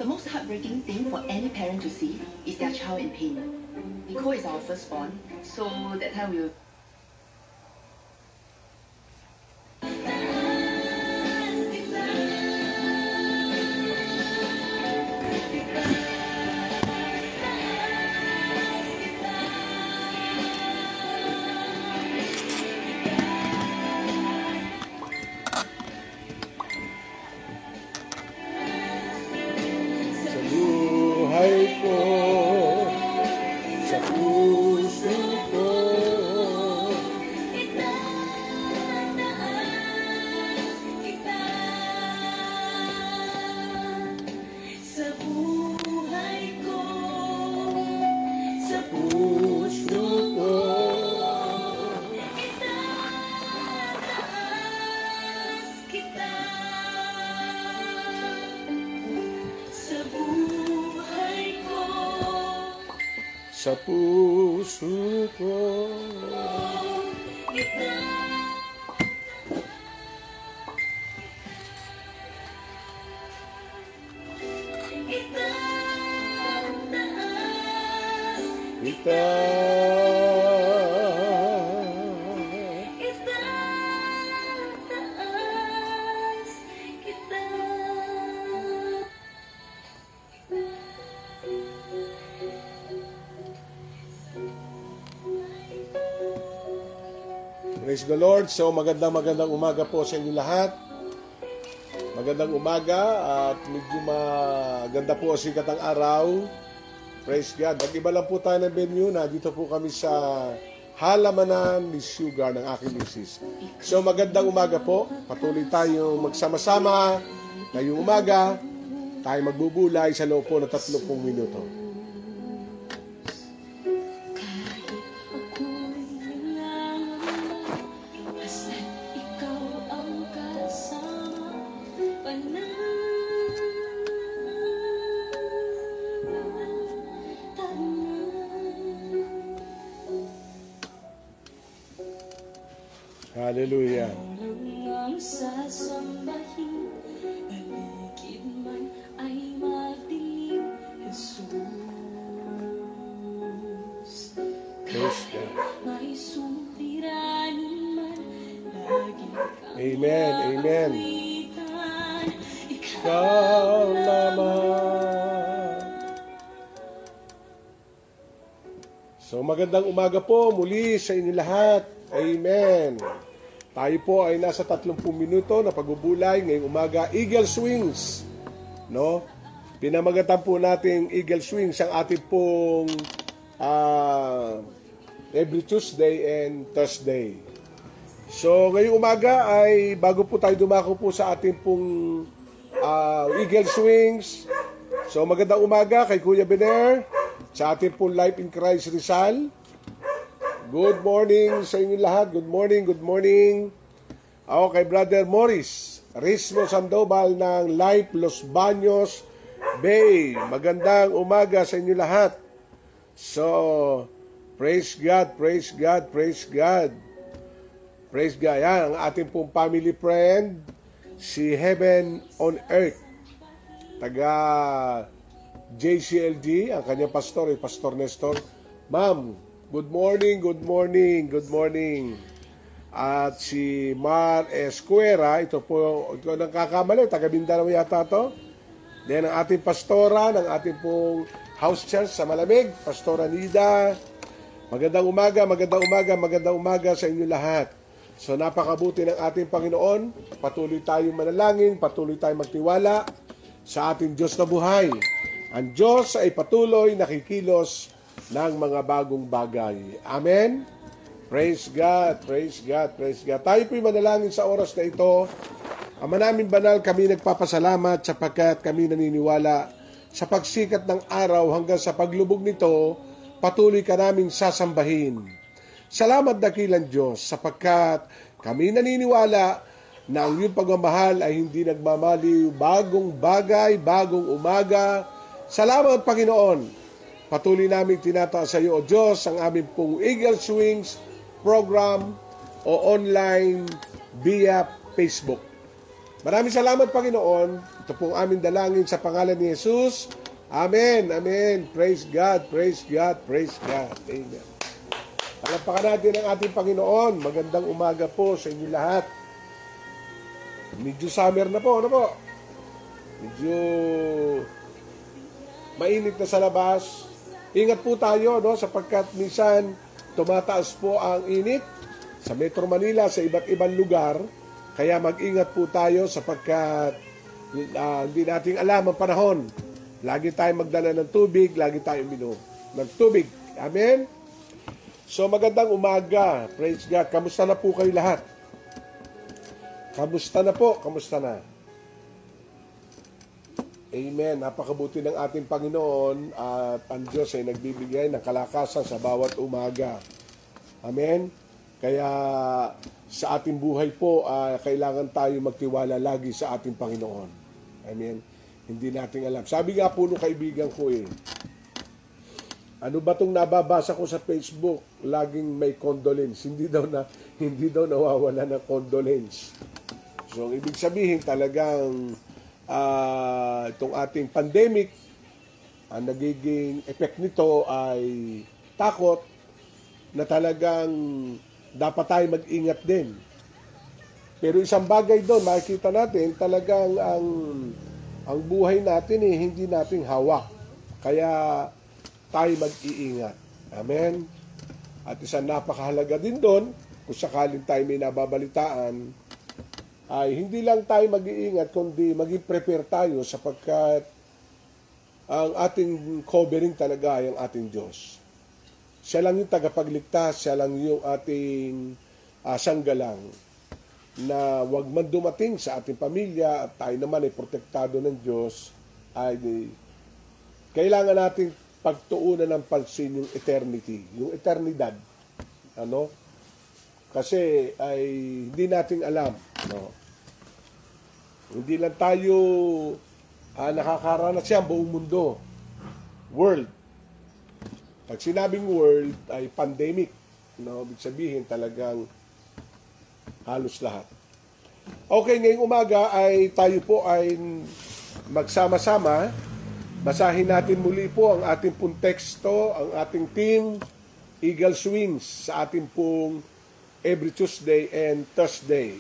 The most heartbreaking thing for any parent to see is their child in pain. Nicole is our firstborn, so that time we will... Sa puso ko. Praise the Lord. So magandang umaga po sa inyo lahat. Magandang umaga at medyo maganda po ang sikat ng araw. Praise God. Nag-iba lang po tayo ng venue na dito po kami sa halamanan ni Sugar ng aking misis. So magandang umaga po. Patuloy tayong magsama-sama ngayong umaga. Tayo magbubulay sa loob po ng 30 minuto. Hallelujah. Ang sasambahin, paligid man ay madilim, Jesus. Kahit may suliranin man, lagi kang Amen, amen. kawitan, Ikaw lamang. So magandang umaga po muli sa inyo lahat. Amen. Tayo po ay nasa 30 minuto na pagbubulay ngayong umaga. Eagle Swings. No? Pinamagatan po natin Eagle Swings ang ating pong every Tuesday and Thursday. So ngayong umaga ay bago po tayo dumako po sa ating pong Eagle Swings. So magandang umaga kay Kuya Bener sa ating pong Life in Christ Rizal. Good morning sa inyo lahat. Good morning, good morning. Ako kay Brother Morris Rismo Sandoval ng Life Los Baños Bay. Magandang umaga sa inyo lahat. So, praise God, praise God, praise God. Praise God. Yan, ang ating pong family friend, si Heaven on Earth. Taga JCLD, ang kanyang pastor, Pastor Nestor. Ma'am, good morning, good morning, good morning. At si Mar Escuera, ito po, ito nang kakamali, taga Mindanao yata to. Then ang ating pastora, ng ating pong house church sa Malamig, Pastora Nida. Magandang umaga, magandang umaga, magandang umaga sa inyo lahat. So napakabuti ng ating Panginoon. Patuloy tayong manalangin, patuloy tayong magtiwala sa ating Diyos na buhay. Ang Diyos ay patuloy nakikilos ng mga bagong bagay. Amen? Praise God, praise God, praise God. Tayo po'y manalangin sa oras na ito. Ama namin banal, kami nagpapasalamat sapagkat kami naniniwala sa pagsikat ng araw hanggang sa paglubog nito, patuloy ka naming sasambahin. Salamat dakilang Diyos sapagkat kami naniniwala na ang iyong pagmamahal ay hindi nagmamaliw, bagong bagay, bagong umaga. Salamat Panginoon. Patuloy namin tinataas sa iyo, O Diyos, ang aming pong Eagle Swings program o online via Facebook. Maraming salamat, Panginoon. Ito pong aming dalangin sa pangalan ni Jesus. Amen, amen. Praise God, praise God, praise God. Amen. Palapakan natin ang ating Panginoon. Magandang umaga po sa inyo lahat. Medyo summer na po, ano po? Medyo mainit na sa labas. Ingat po tayo, no? Sapagkat minsan tumataas po ang init sa Metro Manila, sa iba't ibang lugar. Kaya mag-ingat po tayo sapagkat hindi nating alam ang panahon. Lagi tayong magdala ng tubig, lagi tayong minom ng tubig. Amen? So magandang umaga. Praise God. Kamusta na po kayo lahat? Kamusta na po? Kamusta na? Amen. Napakabuti ng ating Panginoon at ang Diyos ay nagbibigay ng kalakasan sa bawat umaga. Amen? Kaya sa ating buhay po, kailangan tayo magtiwala lagi sa ating Panginoon. Amen? Hindi natin alam. Sabi nga po nung kaibigan ko ano ba itong nababasa ko sa Facebook? Laging may condolence. Hindi daw nawawala ng condolence. So, ang ibig sabihin talagang itong ating pandemic, ang nagiging effect nito ay takot na talagang dapat tayo mag-ingat din. Pero isang bagay doon, makikita natin talagang ang buhay natin hindi nating hawak. Kaya tayo mag-iingat. Amen? At isang napakahalaga din doon, kung sakaling tayo may nababalitaan, ay hindi lang tayo mag-iingat, kundi maging prepare tayo sapagkat ang ating covering talaga ay ang ating Diyos. Siya lang yung tagapagligtas, siya lang yung ating sanggalang na wag man dumating sa ating pamilya at tayo naman ay protektado ng Diyos, ay kailangan natin pagtuunan ng pansin yung eternity, yung eternidad. Ano? Kasi ay hindi natin alam. No? Hindi lang tayo nakakaranas yan buong mundo. World. Pag sinabing world ay pandemic. No? Ibig sabihin talagang halos lahat. Okay, ngayong umaga ay tayo po ay magsama-sama. Basahin natin muli po ang ating pong teksto, ang ating team, Eagle Swings, sa ating pong every Tuesday and Thursday.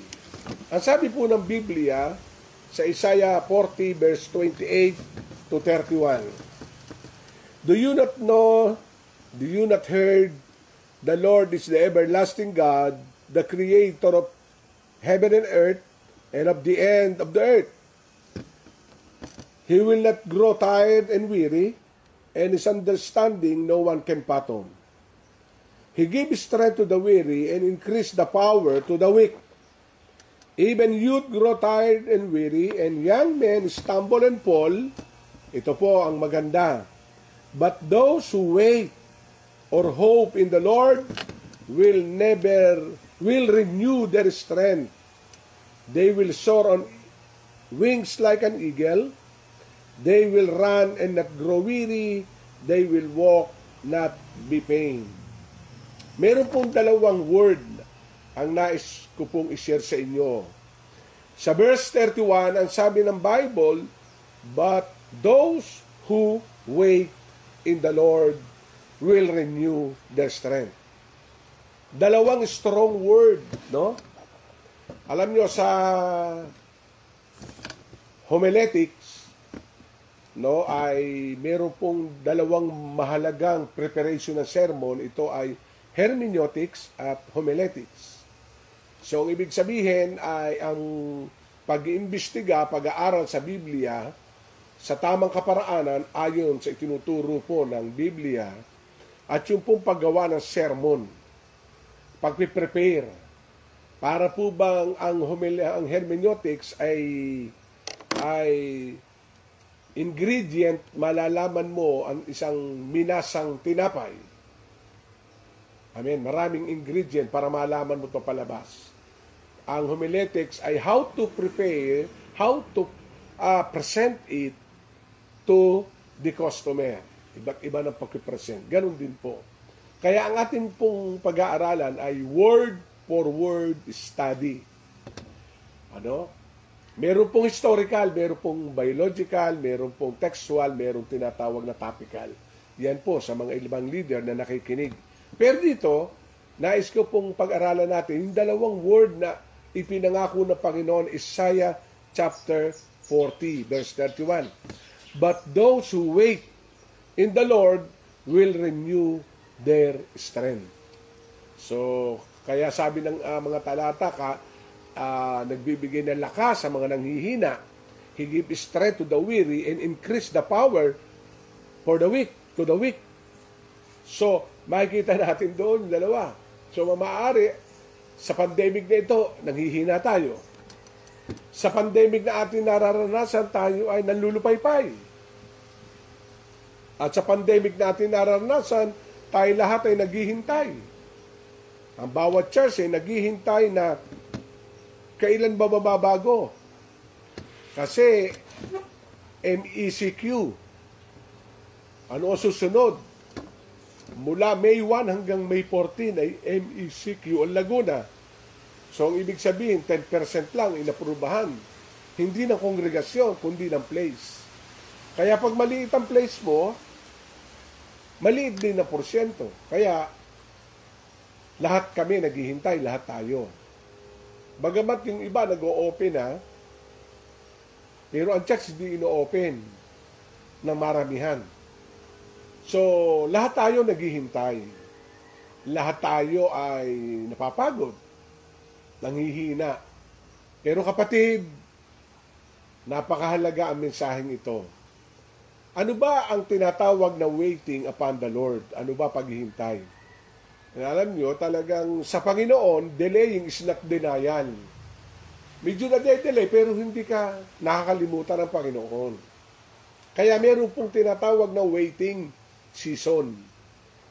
Ang sabi po ng Biblia sa Isaiah 40 verse 28 to 31. Do you not know, do you not heard, the Lord is the everlasting God, the creator of heaven and earth, and of the end of the earth. He will not grow tired and weary, and his understanding no one can fathom. He gives strength to the weary and increase the power to the weak. Even youth grow tired and weary, and young men stumble and fall. Ito po ang maganda. But those who wait or hope in the Lord will renew their strength. They will soar on wings like an eagle. They will run and not grow weary. They will walk, not be pained. Meron pong dalawang word ang nais ko pong i-share sa inyo. Sa verse 31, ang sabi ng Bible, but those who wait in the Lord will renew their strength. Dalawang strong word, no? Alam nyo, sa homiletics, no, ay meron pong dalawang mahalagang preparation ng sermon. Ito ay hermeneutics at homiletics. So, ang ibig sabihin ay ang pag-iimbestiga, pag-aaral sa Biblia sa tamang kaparaanan ayon sa itinuturo po ng Biblia at yung pong paggawa ng sermon, pag-prepare. Para po bang ang hermeneutics ay ingredient, malalaman mo ang isang minasang tinapay. Amen. Maraming ingredient para malaman mo ito palabas. Ang homiletics ay how to prepare, how to present it to the customer. Iba't iba ng pag-present. Ganun din po. Kaya ang ating pong pag-aaralan ay word for word study. Ano? Meron pong historical, meron pong biological, meron pong textual, meron tinatawag na topical. Yan po sa mga ibang leader na nakikinig. Pero dito, nais ko pong pag-aralan natin yung dalawang word na ipinangako ng Panginoon, Isaiah chapter 40, verse 31. But those who wait in the Lord will renew their strength. So, kaya sabi ng mga talata, nagbibigay ng lakas sa mga nanghihina. He gives strength to the weary and increase the power for the weak, to the weak. So, makikita natin doon, dalawa. So, maaari, sa pandemic na ito, nanghihina tayo. Sa pandemic na ating nararanasan, tayo ay nanlulupaypay. At sa pandemic na ating nararanasan, tayo lahat ay naghihintay. Ang bawat church ay naghihintay na kailan ba mababago? Kasi MECQ, ano ang susunod? Mula May 1 hanggang May 14 ay MECQ ang Laguna. So, ang ibig sabihin, 10% lang inaprubahan. Hindi ng kongregasyon, kundi ng place. Kaya pag maliit ang place mo, maliit din na porsyento. Kaya, lahat kami naghihintay, lahat tayo. Bagamat yung iba nag-o-open ha, pero ang church hindi ino-open ng maramihan. So, lahat tayo naghihintay. Lahat tayo ay napapagod, nanghihina. Pero kapatid, napakahalaga ang mensaheng ito. Ano ba ang tinatawag na waiting upon the Lord? Ano ba paghihintay? Alam nyo, talagang sa Panginoon, delaying is not denial. Medyo na-delay, pero hindi ka nakakalimutan ng Panginoon. Kaya meron pong tinatawag na waiting season.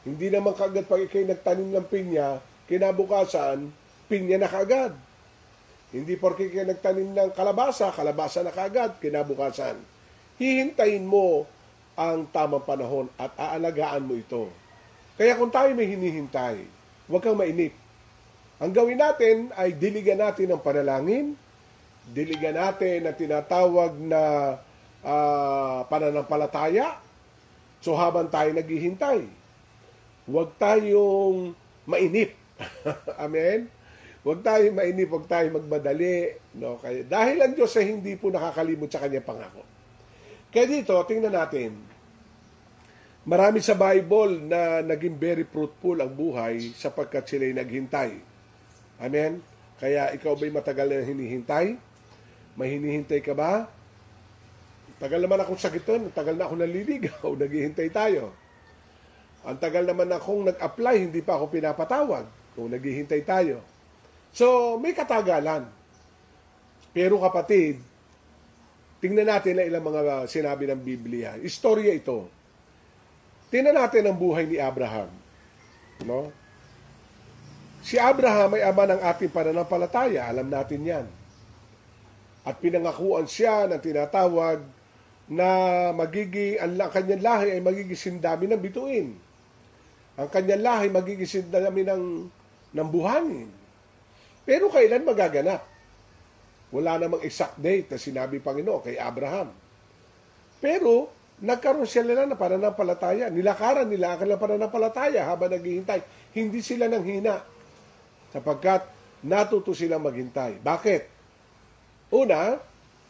Hindi naman kaagad pag ikay nagtanim ng pinya, kinabukasan, pinya na kaagad. Hindi porke ikay nagtanim ng kalabasa, kalabasa na kaagad, kinabukasan. Hihintayin mo ang tamang panahon at aalagaan mo ito. Kaya kung tayo may hinihintay, huwag kang mainip. Ang gawin natin ay diligan natin ang panalangin, diligan natin ang tinatawag na pananampalataya. So habang tayo naghihintay, huwag tayong mainip. Amen? Huwag tayong mainip, huwag tayong magmadali. No? Kaya, dahil ang Diyos ay hindi po nakakalimot sa kanyang pangako. Kaya dito, tingnan natin, marami sa Bible na naging very fruitful ang buhay sapagkat sila'y naghintay. Amen? Kaya ikaw ba'y matagal na hinihintay? May hinihintay ka ba? Tagal naman akong sakiton, tagal na akong naliligaw, naghihintay tayo. Ang tagal naman akong nag-apply, hindi pa ako pinapatawag kung naghihintay tayo. So, may katagalan. Pero kapatid, tingnan natin na ilang mga sinabi ng Biblia. Istorya ito. Tingnan natin ang buhay ni Abraham. No? Si Abraham ay ama ng ating pananampalataya. Alam natin yan. At pinangakuan siya ng tinatawag na magiging, ang kanyang lahi ay magiging sindami ng bituin. Ang kanyang lahi magiging sindami ng buhangin. Pero kailan magaganap? Wala namang exact date na sinabi Panginoon kay Abraham. Pero, nagkaroon sila na pananampalataya. Nilakaran nila ang kanilang pananampalataya habang naghihintay. Hindi sila nanghina. Sapagkat natuto silang maghintay. Bakit? Una,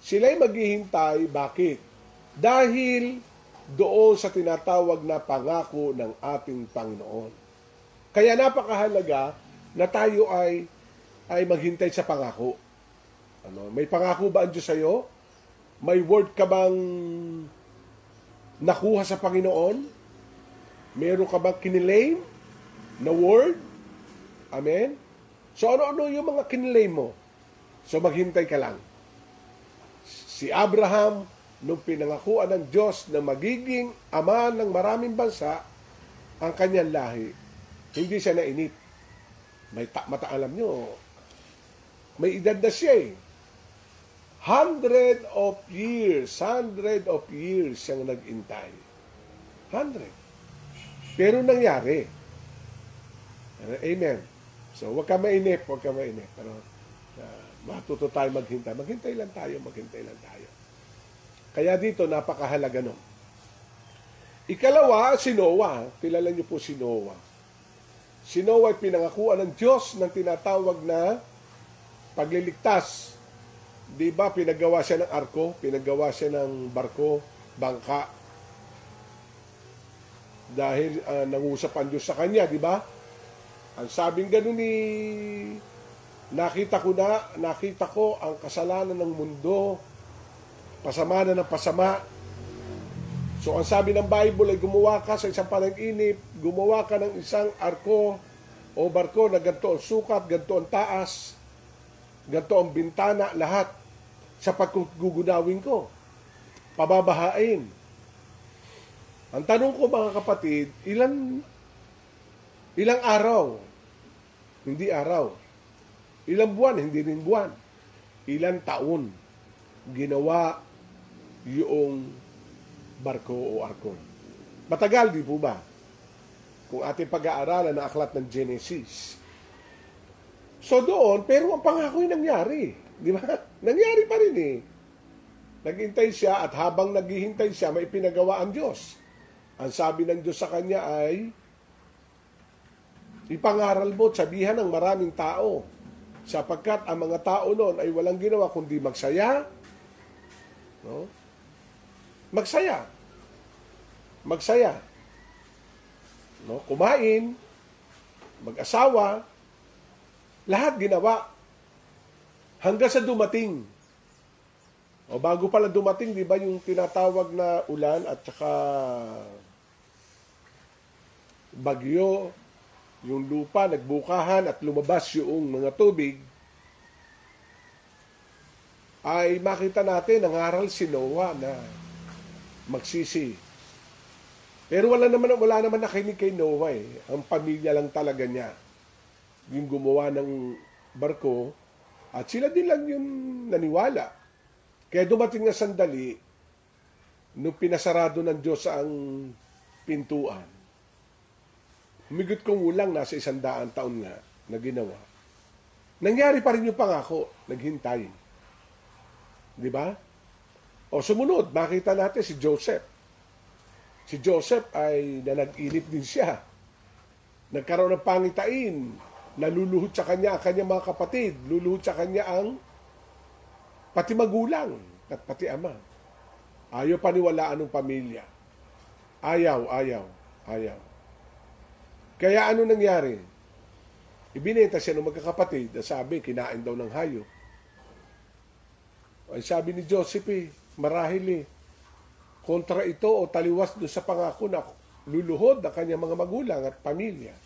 sila'y maghihintay. Bakit? Dahil doon sa tinatawag na pangako ng ating Panginoon. Kaya napakahalaga na tayo ay maghintay sa pangako. May pangako ba ang Diyos sa iyo? May word ka bang nakuha sa Panginoon? Meron ka bang kinilaim na word? Amen? So ano-ano yung mga kinilaim mo? So maghintay ka lang. Si Abraham, nung pinangakuan ng Diyos na magiging ama ng maraming bansa, ang kanyang lahi, hindi siya nainip. Alam nyo, may edad na siya eh. 100 of years siyang nag-intay. 100. Pero nangyari. Amen. So, huwag ka mainip. Pero, Matuto tayo maghintay. Maghintay lang tayo, maghintay lang tayo. Kaya dito, napakahalaga nun. Ikalawa, si Noah. Kilala niyo po si Noah. Si Noah ay pinangakuan ng Diyos ng tinatawag na pagliligtas. Di ba, pinagawa siya ng arko, pinagawa siya ng barko, bangka. Dahil nangusap ang Diyos sa kanya, di ba? Ang sabing ganun ni nakita ko ang kasalanan ng mundo, pasama na ng pasama. So ang sabi ng Bible ay gumawa ka sa isang panag-inip, gumawa ka ng isang arko o barko na ganito ang sukat, ganito ang taas, ganito ang bintana, lahat sa paggugunawin ko. Pababahain. Ang tanong ko mga kapatid, ilang araw? Hindi araw. Ilang buwan? Hindi rin buwan. Ilang taon ginawa yung barko o arko. Matagal, di po ba? Kung ating pag-aaralan na aklat ng Genesis. So doon, pero ang pangako ay nangyari. Di ba? Nangyari pa rin eh. Naghintay siya at habang naghihintay siya, may pinagawa ang Diyos. Ang sabi ng Diyos sa kanya ay, ipangaral mo, sabihan ng maraming tao, sapagkat ang mga tao noon ay walang ginawa kundi magsaya, no? Magsaya, no? Kumain, mag-asawa, lahat ginawa, hanggang sa dumating. O bago pala dumating, di ba yung tinatawag na ulan at saka bagyo, yung lupa, nagbukahan at lumabas yung mga tubig, ay makita natin, nangaral si Noah na magsisi. Pero wala naman nakinig kay Noah eh. Ang pamilya lang talaga niya yung gumawa ng barko at sila din lang yung naniwala. Kaya dumating na sandali nung pinasarado ng Diyos ang pintuan. Humigot kong ulang nasa 100 taon nga na ginawa. Nangyari pa rin yung pangako, naghintay. Di ba? O sumunod, makita natin si Joseph. Si Joseph ay nanag-inip din siya. Nagkaroon ng pangitain, naluluhod sa kanya ang kanyang mga kapatid, luluhod sa kanya ang pati magulang at pati ama. Ayaw paniwalaan ng pamilya. Ayaw. Kaya ano nangyari? Ibinenta siya ng magkakapatid na sabi, kinain daw ng hayop. Ay sabi ni Joseph marahil kontra ito o taliwas doon sa pangako na luluhod ng kanyang mga magulang at pamilya.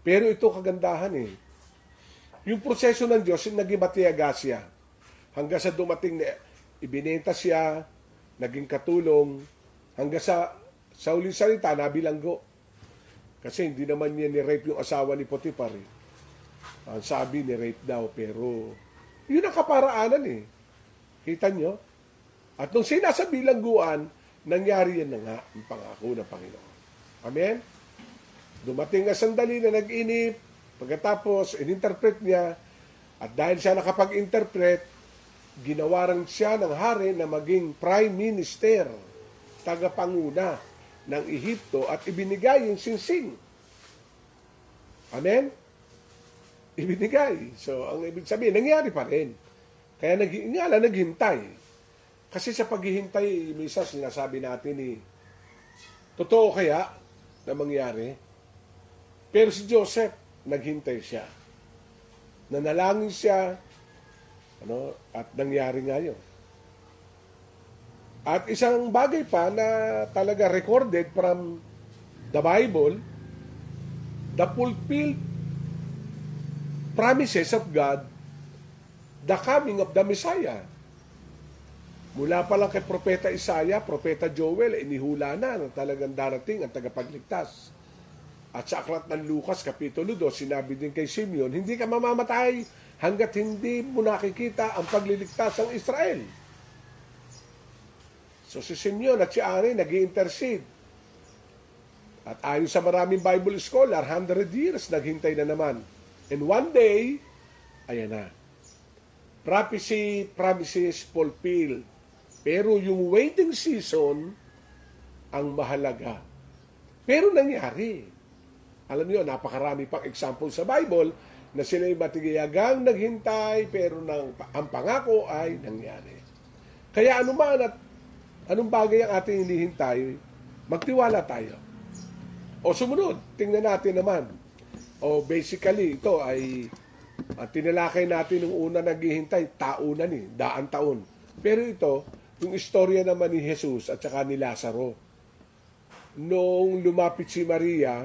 Pero ito kagandahan yung proseso ng Diyos, naging matiyaga siya. Hanggang sa dumating na ibinenta siya, naging katulong, hanggang sa uling salita, nabilanggo. Kasi hindi naman niya ni-rape yung asawa ni Potiphar. Ang sabi ni-rape daw, pero yun ang kaparaanan Kita nyo? At nung sinasa bilangguan, nangyari yan na nga ang pangako ng Panginoon. Amen? Dumating nga sandali na nag-inip, pagkatapos in-interpret niya, at dahil siya nakapag-interpret, ginawaran siya ng hari na maging prime minister, tagapanguna ng Ehipto at ibinigay yung singsing. Amen? Ibinigay. So, ang ibig sabihin, nangyari pa rin. Kaya naghintay. Kasi sa paghihintay, minsan sinasabi natin totoo kaya na mangyari? Pero si Joseph, naghintay siya. Nanalangin siya, at nangyari nga yun. At isang bagay pa na talaga recorded from the Bible, the fulfilled promises of God, the coming of the Messiah. Mula pa lang kay Propeta Isaiah, Propeta Joel, inihula na talagang darating ang tagapagligtas. At sa aklat ng Lucas, Kapitulo 2, sinabi din kay Simeon, hindi ka mamamatay hanggat hindi mo nakikita ang pagliligtas ng Israel. So si Simeon at si Ani nag-i-intercede. At ayon sa maraming Bible scholar, 100 years naghintay na naman. And one day, ayan na. Prophecy, promises, fulfilled. Pero yung waiting season, ang mahalaga. Pero nangyari. Alam niyo, napakarami pang example sa Bible na sila'y matigayagang naghintay pero ang pangako ay nangyari. Kaya anuman at anong bagay ang ating hinihintay, magtiwala tayo. O sumunod, tingnan natin naman. O basically, ito ay tinalakay natin nung una naghihintay, taunan daan taon. Pero ito, yung istorya naman ni Jesus at saka ni Lazaro. Noong lumapit si Maria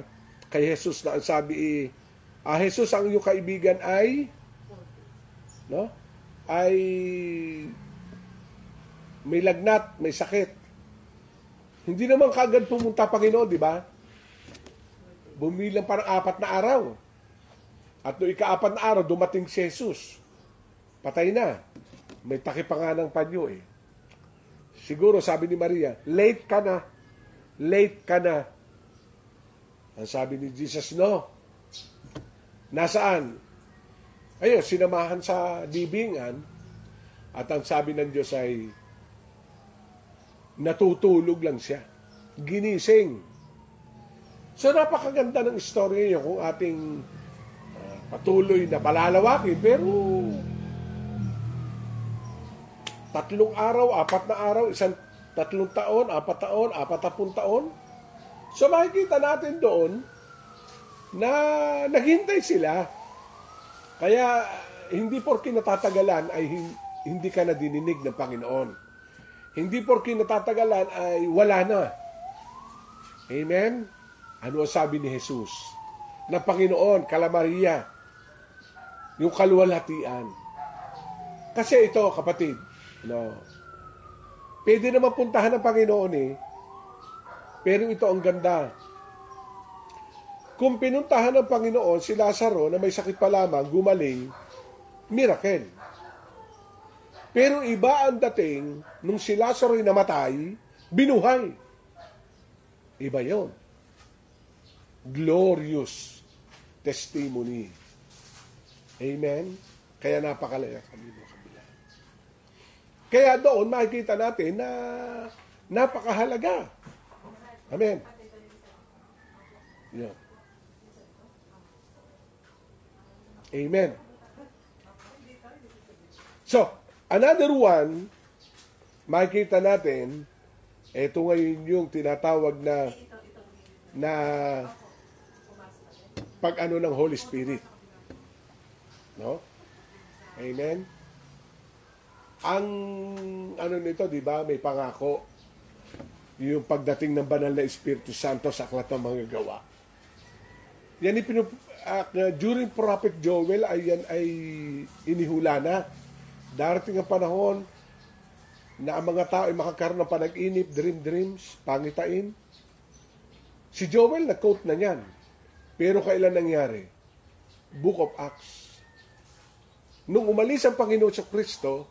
kay Jesus na ang sabi, Jesus, ang iyong kaibigan ay may lagnat, may sakit. Hindi naman kaagad pumunta Panginoon, di ba? Bumilang parang 4 na araw. At noong ika-4 na araw, dumating si Jesus. Patay na. May takip pa nga ng panyo eh. Siguro, sabi ni Maria, late ka na. Late ka na. Ang sabi ni Jesus, no. Nasaan? Ayun, sinamahan sa libingan. At ang sabi ng Diyos ay, natutulog lang siya. Ginising. So, napakaganda ng istorya niyo kung ating patuloy na palalawakin. Pero, 3 araw, 4 na araw, 3 taon, 4 taon, 40 taon. So makikita natin doon na naghintay sila. Kaya hindi porke natatagalan ay hindi ka na dininig ng Panginoon. Hindi porke natatagalan ay wala na. Amen? Ano ang sabi ni Jesus? Na Panginoon, kala Maria, yung kaluwalhatian. Kasi ito, kapatid, pwede naman puntahan ng Panginoon eh. Pero ito ang ganda. Kung pinuntahan ng Panginoon si Lazaro na may sakit pa lamang, gumaling, miracle. Pero iba ang dating nung si Lazaro ay namatay, binuhay. Iba yon. Glorious testimony. Amen? Kaya napakalaya kami mo kabila. Kaya doon makikita natin na napakahalaga. Amen. Yeah. Amen. So, another one, makikita natin, ito ngayon yung tinatawag na pag-ano ng Holy Spirit. No? Amen. Ang ano nito, di ba, may pangako. Yung pagdating ng banal na Espiritu Santo sa aklat ng mga gawa. Yan during Prophet Joel ay inihula na. Darating ang panahon na ang mga tao ay makakaroon ng panag-inip, dreams, pangitain. Si Joel na-quote na yan. Pero kailan nangyari? Book of Acts. Nung umalis ang Panginoon sa Kristo,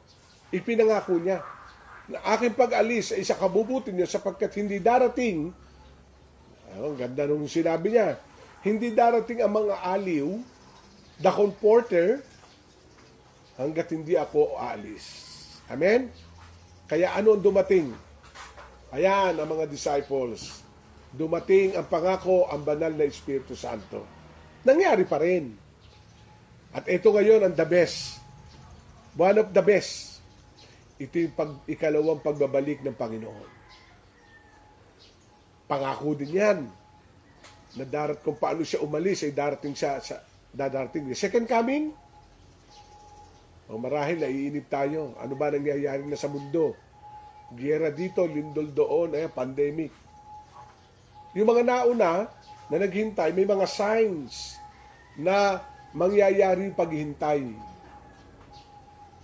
ipinangako niya na aking pag-alis ay sa kabubuti niyo sapagkat hindi darating, ang ganda nung sinabi niya, hindi darating ang mga aliw, the comforter, hanggat hindi ako aalis. Amen? Kaya ano ang dumating? Ayan ang mga disciples. Dumating ang pangako, ang banal na Espiritu Santo. Nangyari pa rin. At ito ngayon ang the best. One of the best. Ito yung ikalawang pagbabalik ng Panginoon. Pangako din yan. Na kung paano siya umalis, ay darating siya darating. Second coming, marahil naiinip tayo. Ano ba nangyayari na sa mundo? Giyera dito, lindol doon, pandemic. Yung mga nauna na naghintay, may mga signs na mangyayari yung paghihintay.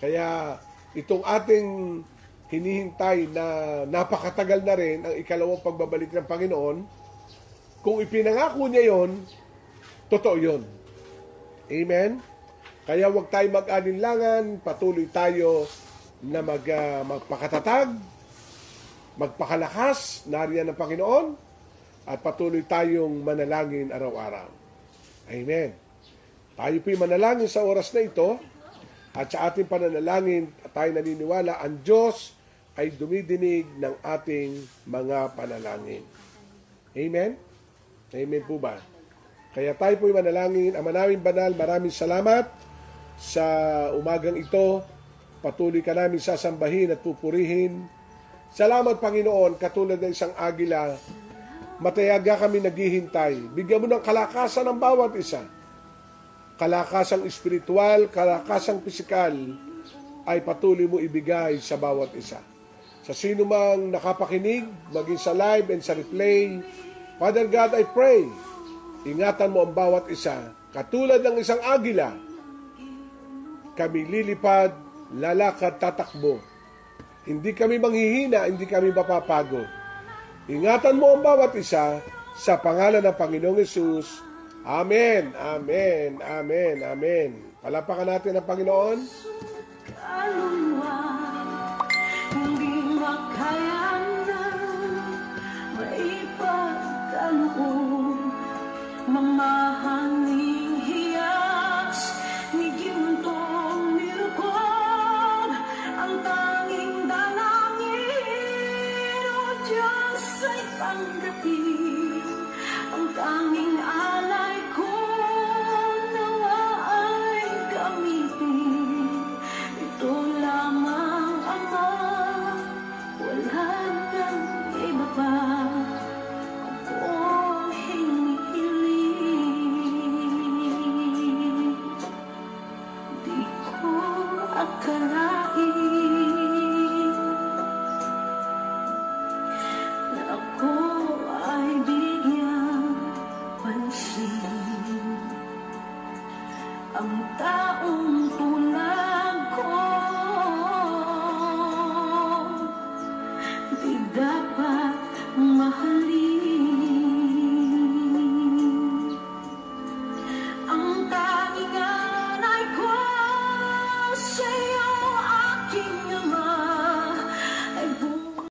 Kaya itong ating hinihintay na napakatagal na rin ang ikalawang pagbabalik ng Panginoon, kung ipinangako niya yon, totoo yon. Amen? Kaya huwag tayo mag-alinlangan, patuloy tayo na magpakatatag, magpakalakas, nariyan ng Panginoon, at patuloy tayong manalangin araw-araw. Amen. Tayo po'y manalangin sa oras na ito, At sa ating pananalangin, tayo naniniwala, ang Diyos ay dumidinig ng ating mga panalangin. Amen? Amen po ba? Kaya tayo po'y manalangin. Ama namin banal, maraming salamat sa umagang ito. Patuloy ka namin sasambahin at pupurihin. Salamat, Panginoon, katulad ng isang agila, matayaga kami naghihintay. Bigyan mo ng kalakasan ng bawat isa. Kalakasang espiritual, kalakasang pisikal, ay patuloy mo ibigay sa bawat isa. Sa sino mang nakapakinig, maging sa live and sa replay, Father God, I pray, ingatan mo ang bawat isa. Katulad ng isang agila, kami lilipad, lalakad, tatakbo. Hindi kami manghihina, hindi kami mapapagod. Ingatan mo ang bawat isa sa pangalan ng Panginoong Hesus. Amen, amen, amen, amen. Palapakan natin ang Panginoon. Kaluluwa, hindi makayanan, maipagkaloob, mamahanging hiyas, ni gintong nilukod, ang tanging dalangin, o Diyos ay tanggapin, ang tanging alay.